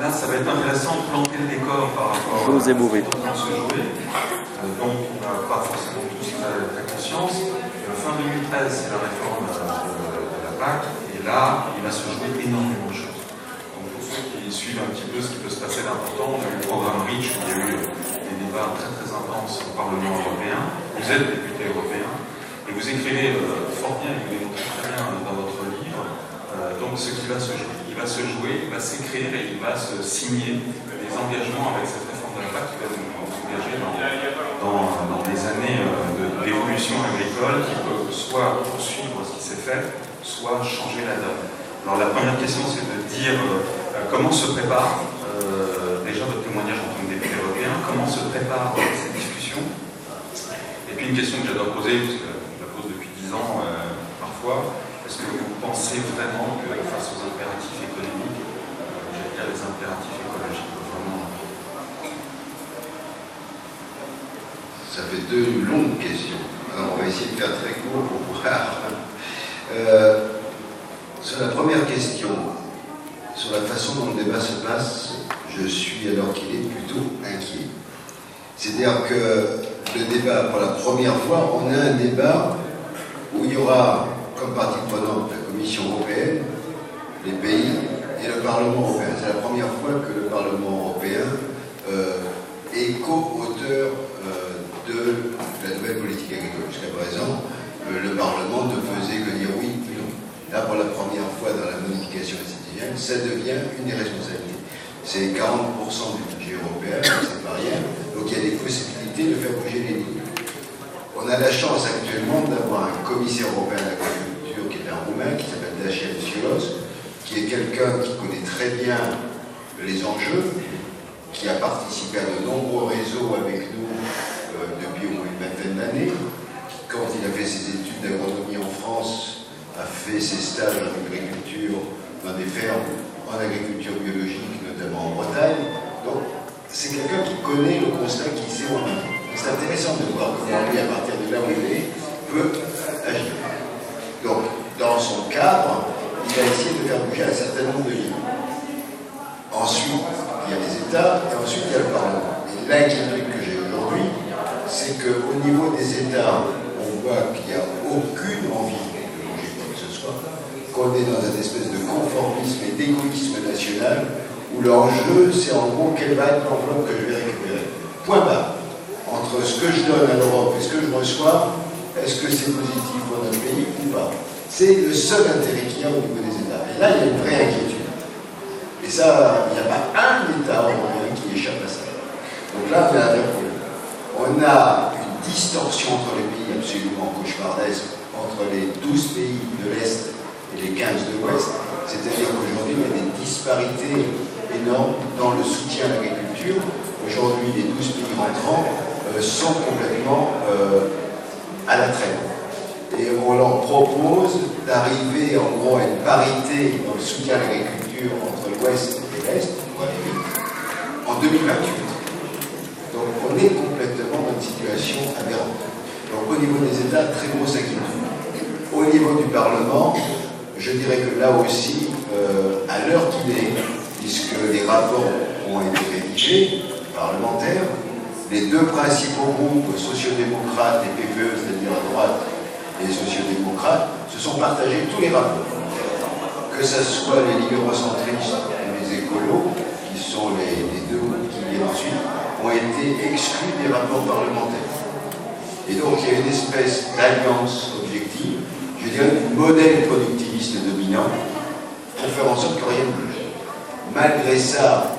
là, ça va être intéressant de planter le décor par rapport à ce qui est en train de se jouer. Donc, on n'a pas forcément tous très conscience. Fin 2013, c'est la réforme de la PAC, et là, il va se jouer énormément de choses. Donc, pour ceux qui suivent un petit peu ce qui peut se passer d'important, on a eu le programme REACH, où il y a eu des débats très très intenses au Parlement européen. Vous êtes député européen, et vous écrivez fort bien, et vous l'évoquez très bien dans votre livre. Donc, ce qui va se jouer, il va s'écrire et il va se signer des engagements avec cette réforme de la PAC qui va nous engager dans des années d'évolution agricole qui peut soit poursuivre ce qui s'est fait, soit changer la donne. Alors la première question, c'est de dire comment se prépare, déjà votre témoignage en tant que député européen, comment se prépare cette discussion. Et puis une question que j'adore poser, parce que je la pose depuis 10 ans parfois, est-ce que vous pensez vraiment que face aux impératifs économiques, j'allais dire les impératifs écologiques, vraiment... Ça fait deux longues questions. Alors on va essayer de faire très court pour pouvoir. Sur la première question, sur la façon dont le débat se passe, je suis, alors qu'il est, plutôt inquiet. C'est-à-dire que le débat, pour la première fois, on a un débat où il y aura, comme partie prenante, la Commission européenne, les pays et le Parlement européen. C'est la première fois que le Parlement européen est co-auteur de la nouvelle politique agricole. Jusqu'à présent, le Parlement ne faisait que dire oui ou non. Là, pour la première fois dans la modification institutionnelle, ça devient une des responsabilités. C'est 40% du budget européen, c'est pas rien, donc il y a des possibilités de faire bouger les lignes. On a la chance actuellement d'avoir un commissaire européen de l'agriculture qui est un Roumain, qui s'appelle Dacian Ciolos, qui est quelqu'un qui connaît très bien les enjeux, qui a participé à de nombreux réseaux avec nous depuis au moins une vingtaine d'années. Quand il a fait ses études d'agronomie en France, a fait ses stages en agriculture dans des fermes en agriculture biologique, notamment en Bretagne. Donc, c'est quelqu'un qui connaît le constat, qui sait où on est. C'est intéressant de voir comment lui, à partir de là où il est, peut agir. Donc, dans son cadre, il a essayé de faire bouger un certain nombre de lignes. Ensuite, il y a les États, et ensuite, il y a le Parlement. Et l'inquiétude que j'ai aujourd'hui, c'est qu'au niveau des États, on voit qu'il n'y a aucune envie de bouger quoi que ce soit, qu'on est dans une espèce de conformisme et d'égoïsme national, où l'enjeu, c'est en gros quelle va être l'enveloppe que je vais récupérer. Point barre. Entre ce que je donne à l'Europe et ce que je reçois, est-ce que c'est positif pour notre pays ou pas? C'est le seul intérêt qu'il y a au niveau des États. Et là, il y a une vraie inquiétude. Et ça, il n'y a pas un État européen qui échappe à ça. Donc là, on a un vrai problème. On a une distorsion entre les pays absolument cauchemardesque, entre les 12 pays de l'Est et les 15 de l'Ouest. C'est-à-dire qu'aujourd'hui, il y a des disparités énormes dans le soutien à l'agriculture. Aujourd'hui, les 12 pays rentrants sont complètement à la traîne. Et on leur propose d'arriver en gros à une parité dans le soutien à l'agriculture entre l'Ouest et l'Est, en 2028. Donc on est complètement dans une situation aberrante. Donc au niveau des États, très grosse inquiétude. Au niveau du Parlement, je dirais que là aussi, à l'heure qu'il est, puisque les rapports ont été rédigés, parlementaires, les deux principaux groupes, sociodémocrates et PPE, c'est-à-dire à droite, et sociodémocrates, se sont partagés tous les rapports. Que ce soit les libéraux-centristes et les écolos, qui sont les deux groupes qui viennent ensuite, ont été exclus des rapports parlementaires. Et donc il y a une espèce d'alliance objective, je dirais du modèle productiviste dominant, pour faire en sorte que rien ne bouge. Malgré ça,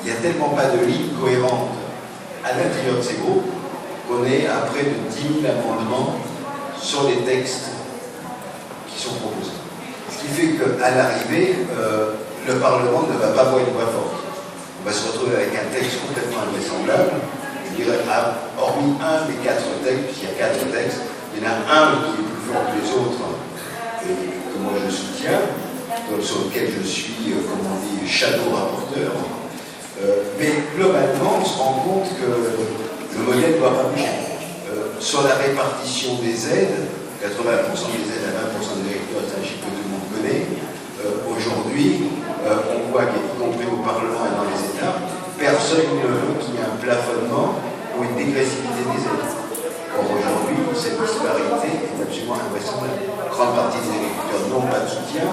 il n'y a tellement pas de ligne cohérente à l'intérieur de ces groupes qu'on est à près de 10 000 amendements sur les textes qui sont proposés. Ce qui fait qu'à l'arrivée, le Parlement ne va pas avoir une voix forte. On va se retrouver avec un texte complètement invraisemblable. Je dirais, hormis un des 4 textes, puisqu'il y a 4 textes, il y en a un qui est plus fort que les autres, que moi je soutiens, sur lequel je suis, comme on dit, shadow rapporteur. Mais globalement, on se rend compte que le modèle ne doit pas bouger. Sur la répartition des aides, 80% des aides à 20% des territoires, c'est un chiffre que tout le monde connaît. Aujourd'hui, on voit qu'y compris au Parlement et dans les États, personne ne veut qu'il y ait un plafonnement ou une dégressivité des aides. Or aujourd'hui, cette disparité est absolument invraisemblable. Une grande partie des agriculteurs n'ont pas de soutien,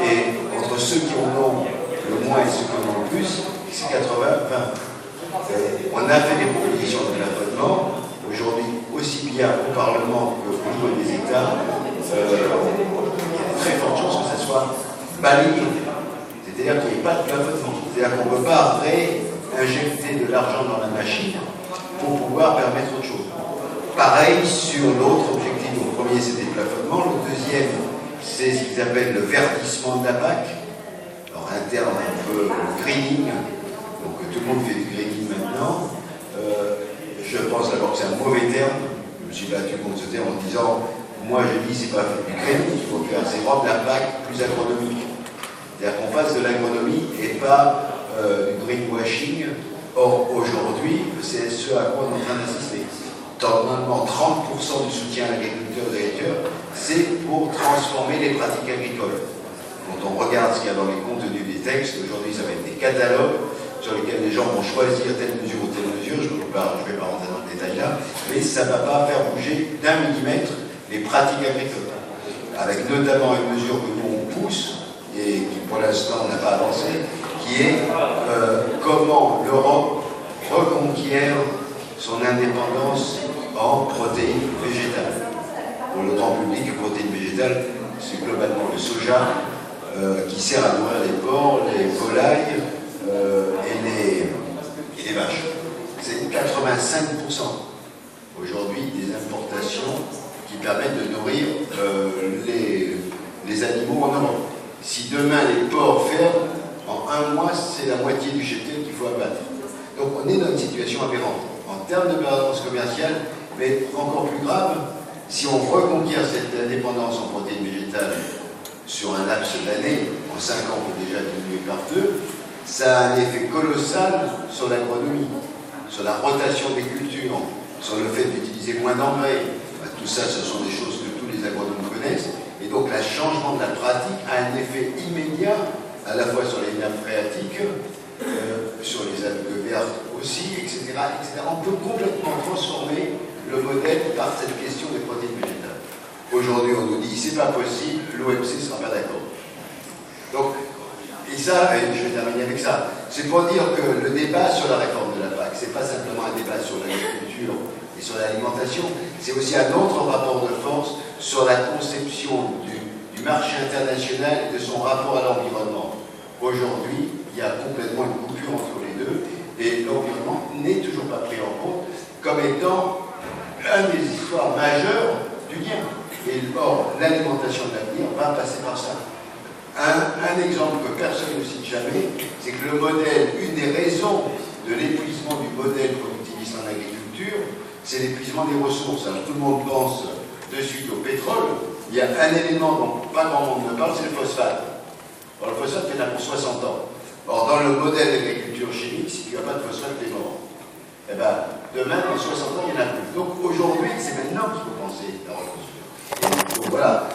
et entre ceux qui en ont le moins et ceux qui en ont le plus, c'est 80-20. On a fait des propositions de plafonnement. Aujourd'hui, aussi bien au Parlement qu'au niveau des États, il y a de très fortes chances que ça soit balayé. C'est-à-dire qu'il n'y ait pas de plafonnement. C'est-à-dire qu'on ne peut pas réinjecter de l'argent dans la machine pour pouvoir permettre autre chose. Pareil sur l'autre objectif. Le premier, c'était le plafonnement. Le deuxième, c'est ce qu'ils appellent le verdissement de la PAC. Alors, un terme un peu greening. Donc, tout le monde fait du greening maintenant. Je pense d'abord que c'est un mauvais terme. Je me suis battu contre ce terme en disant, moi je dis c'est pas du greening qu'il faut faire, c'est rendre la PAC plus agronomique. C'est-à-dire qu'on fasse de l'agronomie et pas du greenwashing. Or, aujourd'hui, c'est ce à quoi on est en train d'assister. Normalement, 30% du soutien à l'agriculture et aux agriculteurs, c'est pour transformer les pratiques agricoles. Quand on regarde ce qu'il y a dans les contenus des textes, aujourd'hui, ça va être des catalogues sur lesquels les gens vont choisir telle mesure ou telle mesure. Je ne vais pas rentrer dans le détail là, mais ça ne va pas faire bouger d'un millimètre les pratiques agricoles. Avec notamment une mesure que nous on pousse, et qui pour l'instant n'a pas avancé, qui est comment l'Europe reconquiert son indépendance en protéines végétales. Pour le grand public, les protéines végétales, c'est globalement le soja qui sert à nourrir les porcs, les volailles et les vaches. C'est 85% aujourd'hui des importations qui permettent de nourrir les animaux en Europe. Si demain les porcs ferment, en un mois, c'est la moitié du cheptel qu'il faut abattre. Donc on est dans une situation aberrante en termes de balance commerciale, mais encore plus grave, si on reconquiert cette indépendance en protéines végétales sur un laps d'année, en 5 ans on peut déjà diminuer par 2, ça a un effet colossal sur l'agronomie, sur la rotation des cultures, sur le fait d'utiliser moins d'engrais. Tout ça, ce sont des choses que tous les agronomes connaissent. Et donc, le changement de la pratique a un effet immédiat, à la fois sur les nappes phréatiques, sur les algues vertes aussi, etc., etc. On peut complètement transformer le modèle par cette question des protéines végétales. Aujourd'hui, on nous dit c'est pas possible, l'OMC ne sera pas d'accord. Donc, et ça, et je vais terminer avec ça, c'est pour dire que le débat sur la réforme de la PAC, c'est pas simplement un débat sur l'agriculture et sur l'alimentation, c'est aussi un autre rapport de force sur la conception du marché international et de son rapport à l'environnement. Aujourd'hui, il y a complètement une coupure entre les deux et l'environnement n'est toujours pas pris en compte comme étant un des histoires majeures du lien. Et or, l'alimentation de l'avenir va passer par ça. Un exemple que personne ne cite jamais, c'est que le modèle, une des raisons de l'épuisement du modèle productiviste en agriculture, c'est l'épuisement des ressources. Alors tout le monde pense de suite au pétrole. Il y a un élément dont pas grand monde ne parle, c'est le phosphate. Alors, le phosphate, il y en a pour 60 ans. Or, dans le modèle d'agriculture chimique, si tu n'as pas de phosphate, tu es mort. Eh bien, demain, dans 60 ans, il n'y en a plus. Donc, aujourd'hui, c'est maintenant qu'il faut penser la reconstruction. Donc, voilà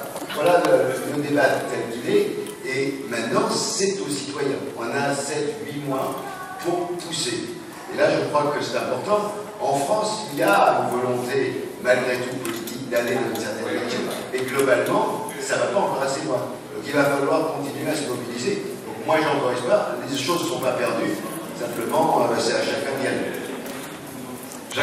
le débat tel qu'il est. Et maintenant, c'est aux citoyens. On a 7-8 mois pour pousser. Et là, je crois que c'est important. En France, il y a une volonté, malgré tout politique, d'aller dans une certaine direction. Et globalement, ça ne va pas encore assez loin. Donc il va falloir continuer à se mobiliser. Donc moi, j'en corrige pas. Les choses ne sont pas perdues. Simplement, c'est à chacun